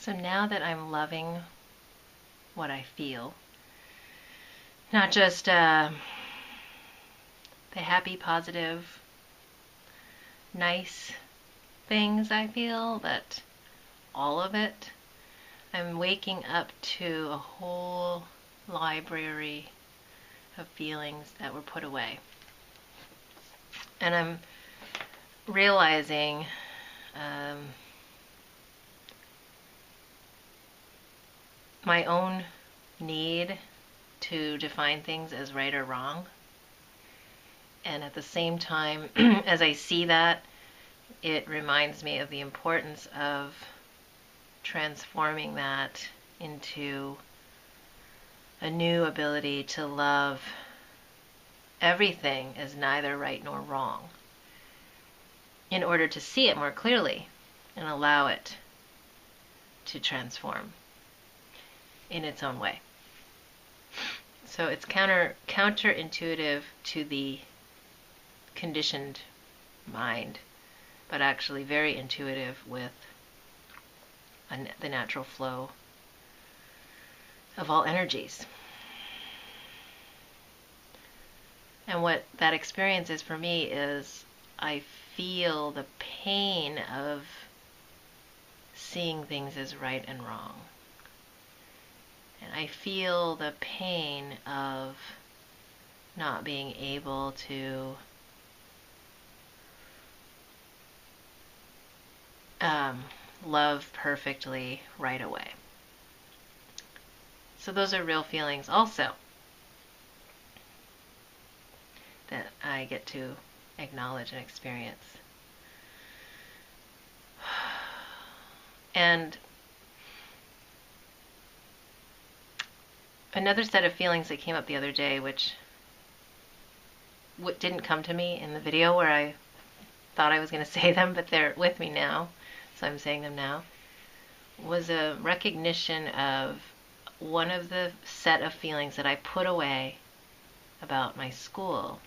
So now that I'm loving what I feel, not just the happy, positive, nice things I feel, but all of it, I'm waking up to a whole library of feelings that were put away. And I'm realizing my own need to define things as right or wrong. And at the same time, as I see that, it reminds me of the importance of transforming that into a new ability to love everything as neither right nor wrong, in order to see it more clearly and allow it to transform in its own way. So it's counterintuitive to the conditioned mind, but actually very intuitive with the natural flow of all energies. And what that experience is for me is I feel the pain of seeing things as right and wrong. And I feel the pain of not being able to love perfectly right away. So those are real feelings also that I get to acknowledge and experience. And another set of feelings that came up the other day, which didn't come to me in the video where I thought I was going to say them, but they're with me now, so I'm saying them now, was a recognition of one of the set of feelings that I put away about my school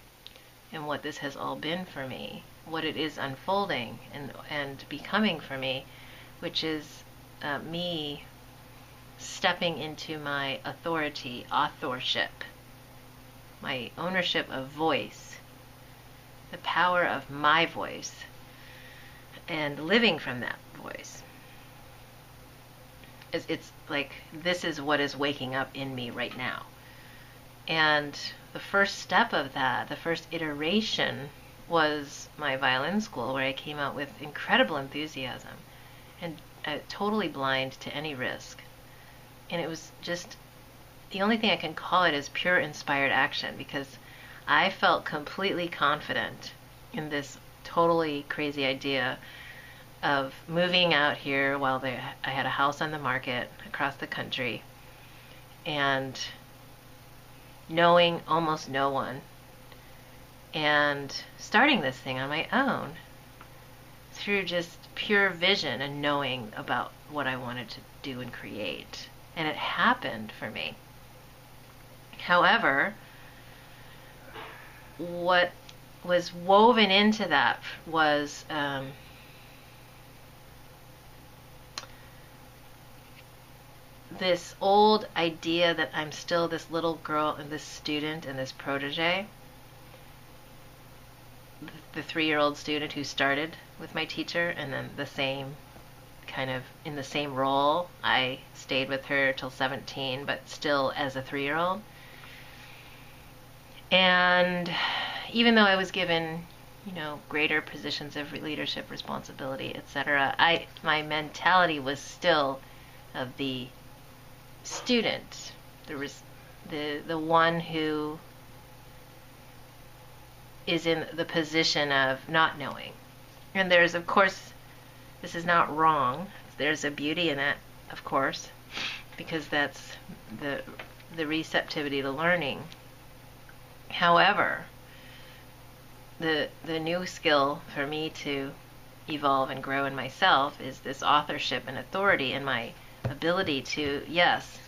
and what this has all been for me, what it is unfolding and becoming for me, which is me stepping into my authorship, my ownership of voice, the power of my voice, and living from that voice. It's like this is what is waking up in me right now. And the first step of that, the first iteration, was my violin school, where I came out with incredible enthusiasm and totally blind to any risk. And it was just, the only thing I can call it is pure inspired action, because I felt completely confident in this totally crazy idea of moving out here while I had a house on the market across the country, and knowing almost no one, and starting this thing on my own through just pure vision and knowing about what I wanted to do and create. And it happened for me. However, what was woven into that was this old idea that I'm still this little girl and this student and this protege, the 3-year-old student who started with my teacher, and then the same kind of in the same role. I stayed with her till 17, but still as a 3-year-old. And even though I was given, greater positions of leadership, responsibility, etc., my mentality was still of the student, the one who is in the position of not knowing. And there's, of course, this is not wrong. There's a beauty in it, of course, because that's the receptivity to learning. However, the new skill for me to evolve and grow in myself is this authorship and authority, and my ability to, yes,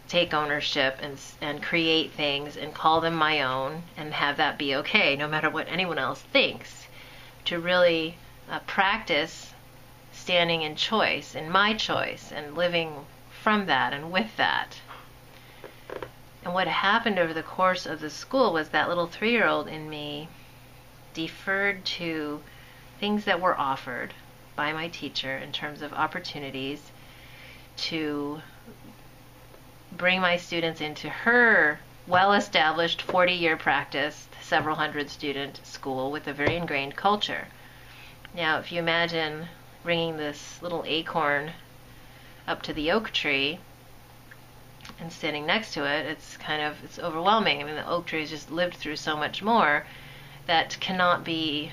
take ownership and create things and call them my own and have that be okay, no matter what anyone else thinks, to really practice standing in choice, in my choice, and living from that and with that. And what happened over the course of the school was that little 3-year-old in me deferred to things that were offered by my teacher in terms of opportunities to bring my students into her well-established 40-year practice, several hundred student school with a very ingrained culture. Now, if you imagine bringing this little acorn up to the oak tree and standing next to it, it's overwhelming. I mean, the oak tree has just lived through so much more that cannot be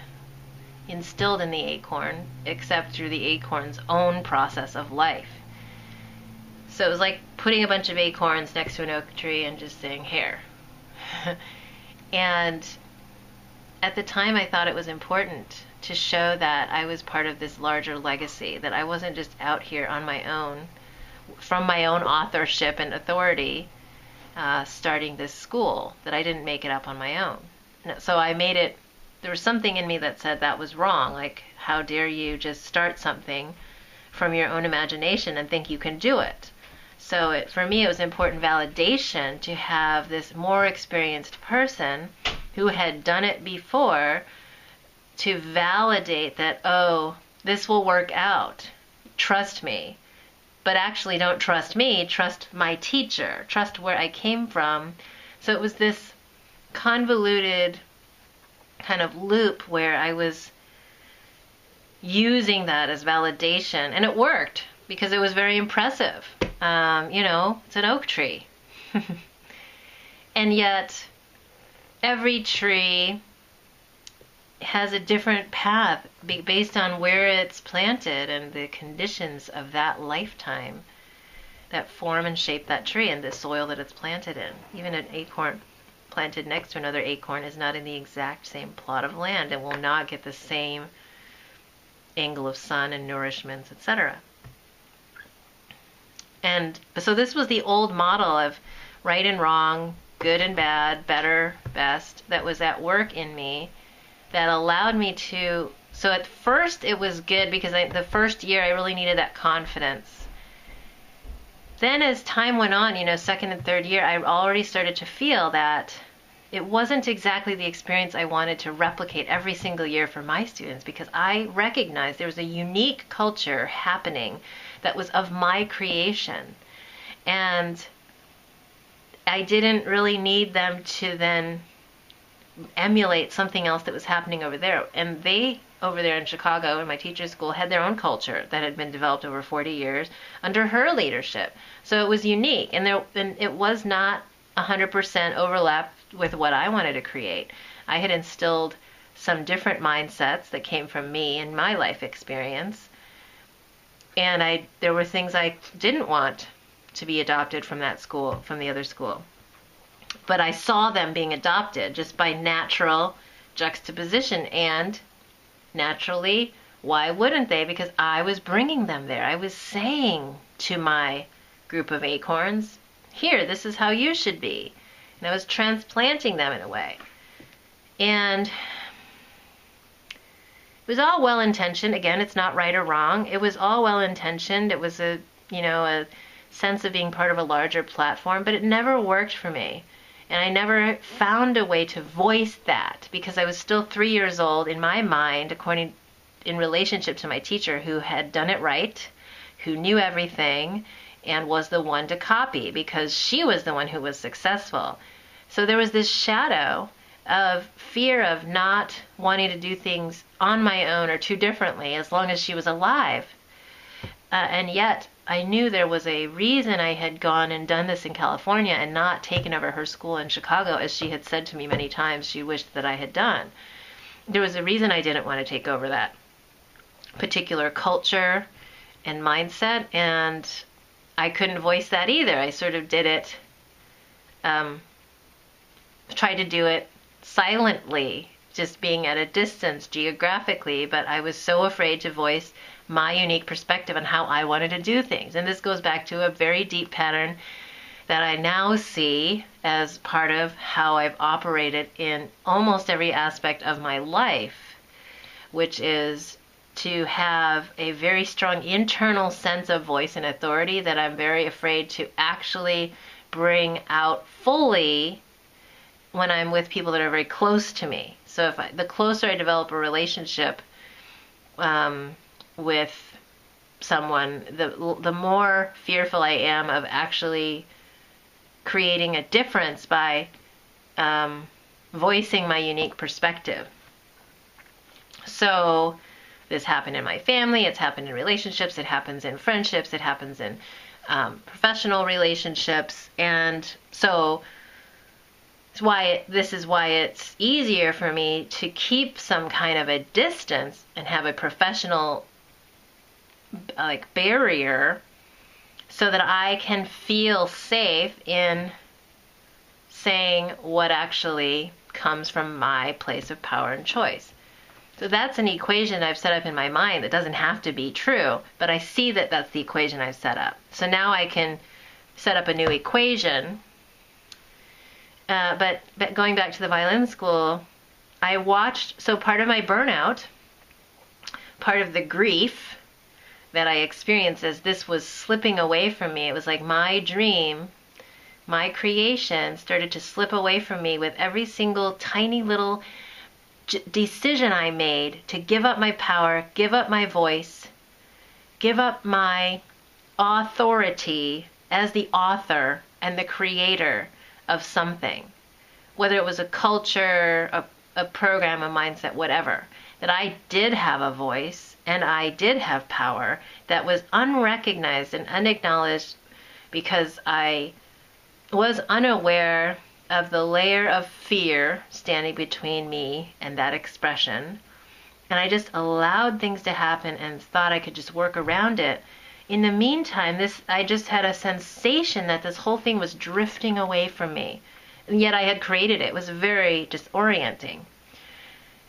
instilled in the acorn except through the acorn's own process of life. So it was like putting a bunch of acorns next to an oak tree and just saying, here. And at the time I thought it was important to show that I was part of this larger legacy, that I wasn't just out here on my own, from my own authorship and authority, starting this school, that I didn't make it up on my own. So I made it, there was something in me that said that was wrong, like, how dare you just start something from your own imagination and think you can do it. So for me, it was important validation to have this more experienced person who had done it before to validate that, oh, this will work out. Trust me. But actually don't trust me, trust my teacher, trust where I came from. So it was this convoluted kind of loop where I was using that as validation, and it worked because it was very impressive. It's an oak tree. And yet every tree has a different path based on where it's planted and the conditions of that lifetime that form and shape that tree and the soil that it's planted in. Even an acorn planted next to another acorn is not in the exact same plot of land and will not get the same angle of sun and nourishments, etc. And so this was the old model of right and wrong, good and bad, better, best, that was at work in me, that allowed me to, so at first it was good because the first year I really needed that confidence. Then as time went on, second and third year, I already started to feel that it wasn't exactly the experience I wanted to replicate every single year for my students, because I recognized there was a unique culture happening that was of my creation. And I didn't really need them to then emulate something else that was happening over there. And they, over there in Chicago, in my teacher's school, had their own culture that had been developed over 40 years under her leadership. So it was unique, and it was not 100% overlap with what I wanted to create. I had instilled some different mindsets that came from me and my life experience, and there were things I didn't want to be adopted from that school, from the other school. But I saw them being adopted just by natural juxtaposition, and naturally, why wouldn't they? Because I was bringing them there. I was saying to my group of acorns, here, this is how you should be. And I was transplanting them in a way. And it was all well-intentioned. Again, it's not right or wrong. It was all well-intentioned. It was a sense of being part of a larger platform, but it never worked for me. And I never found a way to voice that because I was still 3 years old in my mind, in relationship to my teacher who had done it right, who knew everything, and was the one to copy because she was the one who was successful. So there was this shadow of fear of not wanting to do things on my own or too differently as long as she was alive. And yet I knew there was a reason I had gone and done this in California and not taken over her school in Chicago, as she had said to me many times she wished that I had done. There was a reason I didn't want to take over that particular culture and mindset, and I couldn't voice that either. I sort of did it, tried to do it silently, just being at a distance geographically, but I was so afraid to voice my unique perspective on how I wanted to do things. And this goes back to a very deep pattern that I now see as part of how I've operated in almost every aspect of my life, which is to have a very strong internal sense of voice and authority that I'm very afraid to actually bring out fully when I'm with people that are very close to me. So the closer I develop a relationship with someone, the more fearful I am of actually creating a difference by voicing my unique perspective. So this happened in my family, it's happened in relationships, it happens in friendships, it happens in professional relationships, and so this is why it's easier for me to keep some kind of a distance and have a professional barrier so that I can feel safe in saying what actually comes from my place of power and choice. So that's an equation I've set up in my mind that doesn't have to be true, but I see that that's the equation I've set up. So now I can set up a new equation. But going back to the violin school, I watched, so part of my burnout, part of the grief that I experienced as this was slipping away from me, it was like my dream, my creation started to slip away from me with every single tiny little decision I made to give up my power, give up my voice, give up my authority as the author and the creator of something, whether it was a culture, a program, a mindset, whatever, that I did have a voice and I did have power that was unrecognized and unacknowledged because I was unaware of the layer of fear standing between me and that expression. And I just allowed things to happen and thought I could just work around it. In the meantime, I just had a sensation that this whole thing was drifting away from me. And yet I had created it. It was very disorienting.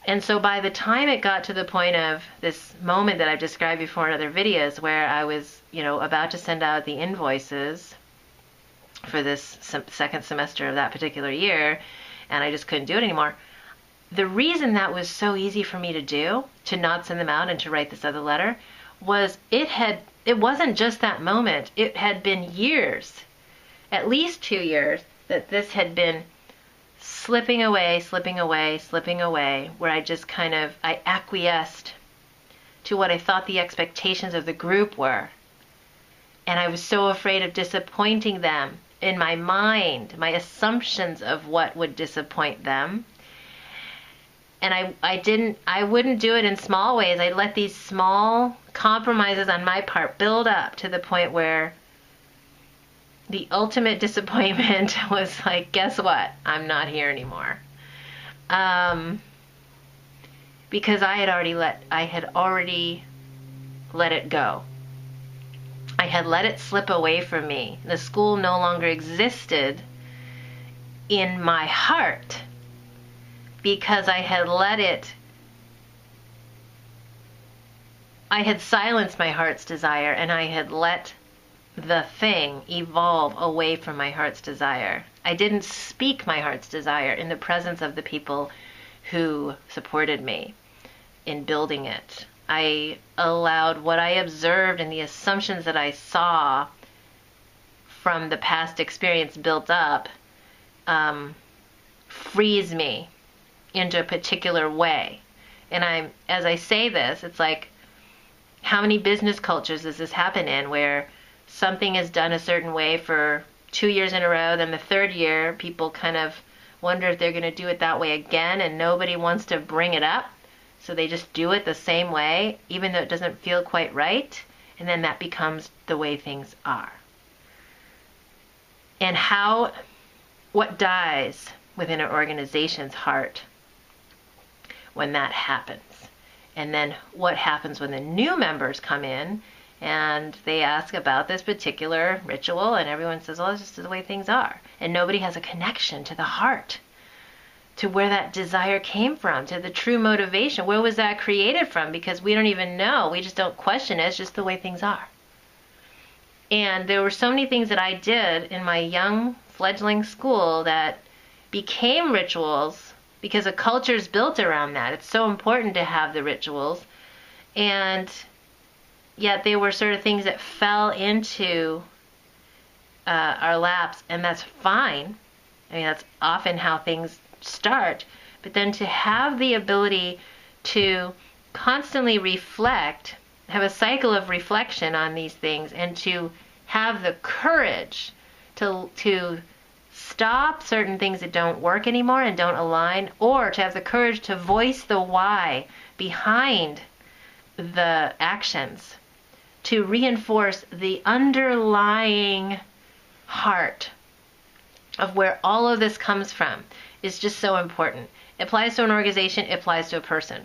And so by the time it got to the point of this moment that I've described before in other videos where I was, about to send out the invoices for this second semester of that particular year, and I just couldn't do it anymore. The reason that was so easy for me to do, to not send them out and to write this other letter, was it wasn't just that moment. It had been years, at least 2 years, that this had been slipping away, where I just I acquiesced to what I thought the expectations of the group were. And I was so afraid of disappointing them in my mind, my assumptions of what would disappoint them. And I wouldn't do it in small ways. I'd let these small compromises on my part build up to the point where the ultimate disappointment was like, guess what? I'm not here anymore. Because I had already let it go. I had let it slip away from me. The school no longer existed in my heart because I had silenced my heart's desire, and I had let the thing evolve away from my heart's desire. I didn't speak my heart's desire in the presence of the people who supported me in building it. I allowed what I observed and the assumptions that I saw from the past experience built up freeze me into a particular way. And as I say this, it's like, how many business cultures does this happen in where something is done a certain way for 2 years in a row, then the third year people kind of wonder if they're going to do it that way again, and nobody wants to bring it up. So they just do it the same way, even though it doesn't feel quite right. And then that becomes the way things are. And what dies within an organization's heart when that happens? And then what happens when the new members come in and they ask about this particular ritual, and everyone says, oh, it's just the way things are. And nobody has a connection to the heart, to where that desire came from, to the true motivation. Where was that created from? Because we don't even know. We just don't question it. It's just the way things are. And there were so many things that I did in my young fledgling school that became rituals because a culture is built around that. It's so important to have the rituals. And yet they were sort of things that fell into our laps, and that's fine. I mean, that's often how things start. But then to have the ability to constantly reflect, have a cycle of reflection on these things, and to have the courage to stop certain things that don't work anymore and don't align, or to have the courage to voice the why behind the actions, to reinforce the underlying heart of where all of this comes from, is just so important. It applies to an organization, it applies to a person.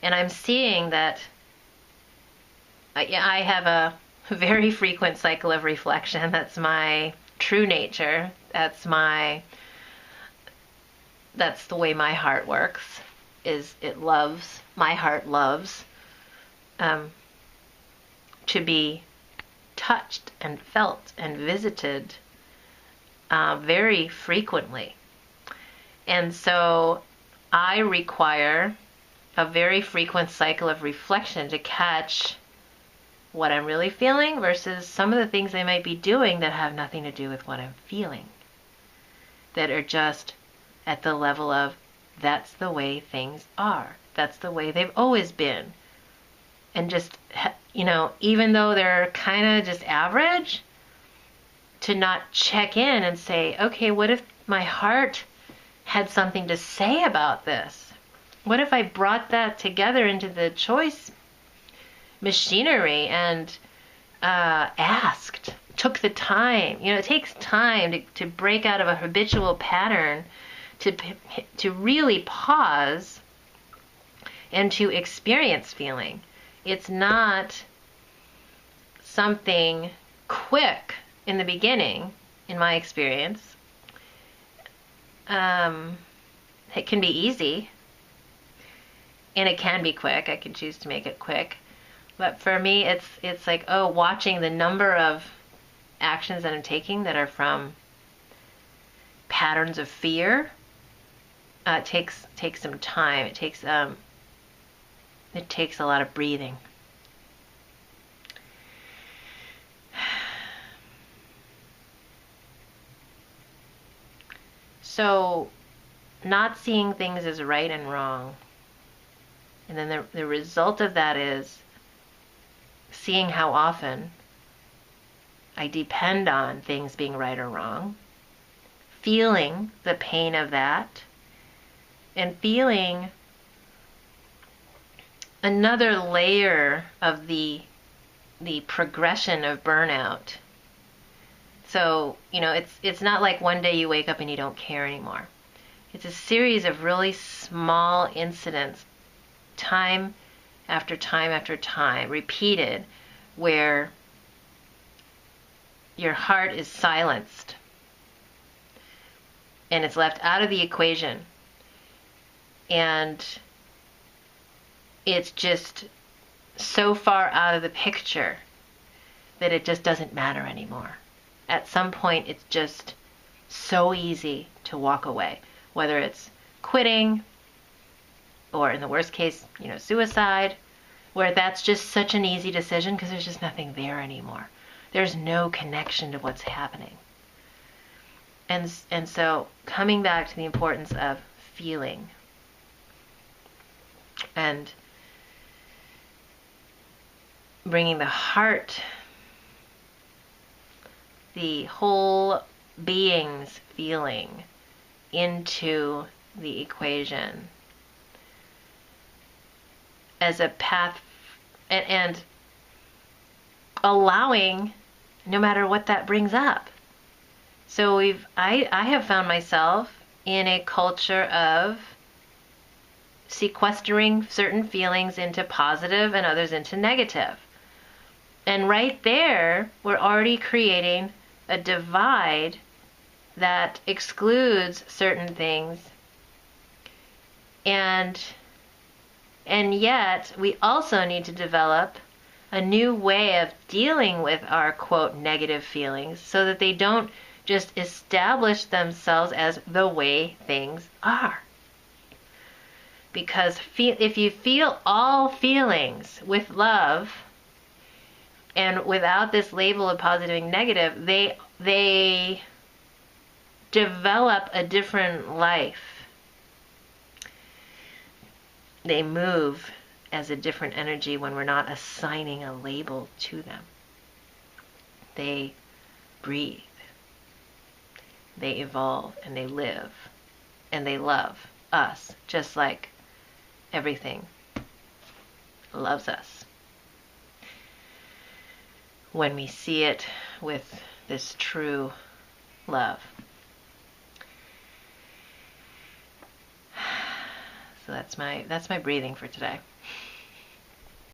And I'm seeing that I have a very frequent cycle of reflection. That's my true nature. That's the way my heart works. My heart loves to be touched and felt and visited very frequently. And so I require a very frequent cycle of reflection to catch what I'm really feeling versus some of the things I might be doing that have nothing to do with what I'm feeling, that are just at the level of, that's the way things are. That's the way they've always been. And just, even though they're kind of just average, to not check in and say, okay, what if my heart had something to say about this? What if I brought that together into the choice machinery and took the time? It takes time to break out of a habitual pattern, to really pause and to experience feeling. It's not something quick in the beginning, in my experience. It can be easy, and it can be quick. I can choose to make it quick. But for me, it's like, watching the number of actions that I'm taking that are from patterns of fear. Takes some time. It takes a lot of breathing. So, not seeing things as right and wrong. And then the result of that is seeing how often I depend on things being right or wrong, feeling the pain of that, and feeling another layer of the progression of burnout. So, it's not like one day you wake up and you don't care anymore. It's a series of really small incidents, time after time after time, repeated, where your heart is silenced and it's left out of the equation. And it's just so far out of the picture that it just doesn't matter anymore. At some point, it's just so easy to walk away, whether it's quitting or, in the worst case, suicide, where that's just such an easy decision because there's just nothing there anymore. There's no connection to what's happening. And so coming back to the importance of feeling and bringing the heart, the whole being's feeling into the equation as a path, and allowing, no matter what that brings up. So I have found myself in a culture of sequestering certain feelings into positive and others into negative. And right there, we're already creating a divide that excludes certain things. And yet, we also need to develop a new way of dealing with our, quote, negative feelings so that they don't just establish themselves as the way things are. Because if you feel all feelings with love and without this label of positive and negative, they develop a different life. They move as a different energy when we're not assigning a label to them. They breathe. They evolve and they live and they love us just like everything loves us. When we see it with this true love. So that's my breathing for today.